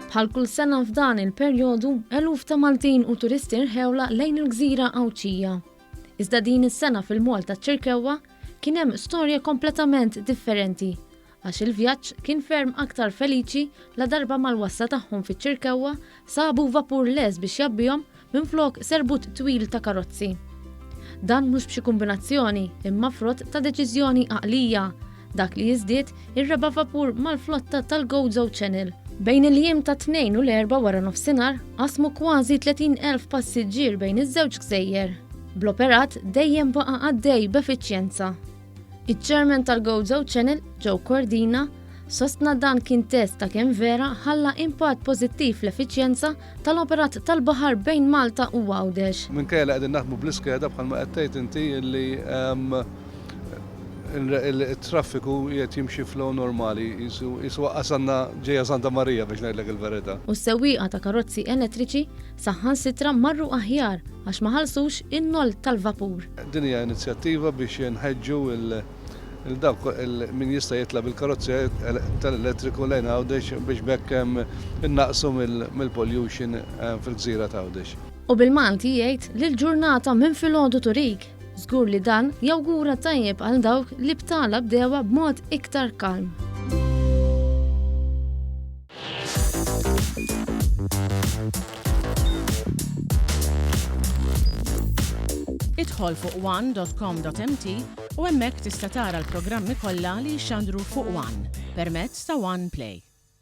Bħal kull sena f'dan il-perjodu, eluf ta' Maltin u turisti rħewla lejn il-gżira Għawdexija. Iżda din is-sena fil-Malta ċirkewwa kien hemm storja kompletament differenti, għax il-vjaġġ kien ferm aktar feliċi la darba mal-wassa tagħhom fiċ-ċirkewwa sabu vapur les biex jabbihom minflok serbut twil ta' karozzi. Dan mhux b'xi kombinazzjoni imma frott ta' deċiżjoni għaqlija, dak li jiżdied ir-reba' vapur mal-flotta tal-Gozo Channel. Bejn il-jiem ta' 2 u l-4 wara nofsinhar qasmu kważi 30,000 passiġġier bejn iż-żewġ gżejjer. Bl-operat dejjem baqa' għaddej b'effiċjenza. Iċ-Chairman tal-Gozo Channel, Joe Cordina, sostna dan kien test ta' kemm vera ħalla impatt pożittiv l-effiċjenza tal-operat tal-baħar bejn Malta u Għawdex. Minkejja li qegħdin naħdmu bl-iskeda bħalma qed tgħid inti li il-traffiku qiegħed jimxi flow normali, jisu waqqasanna ġejja Santa Marija biex ngħidlek il-verità. U s-sewwieqa ta' karozzi elettriċi saħansitra marru aħjar għax ma ħallsux in-noll tal-vapur. Din hija inizjattiva biex nħeġġu il-dawk min jista' jitlab il-karozzi tal-elettriku lejn Għawdex biex bekk innaqsu mill-pollution fil-gżira ta' Għawdex. U bil-Malti jgħid li l-ġurnata minn filgħodu turik. Żgur li dan jawgura tajjeb għal dawk li btala bdewa b'mod iktar kalm. Idħol fuq one.com.mt u hemmhekk tista' tara l-programmi kollha li jxandru fuq One permezz ta' One Play.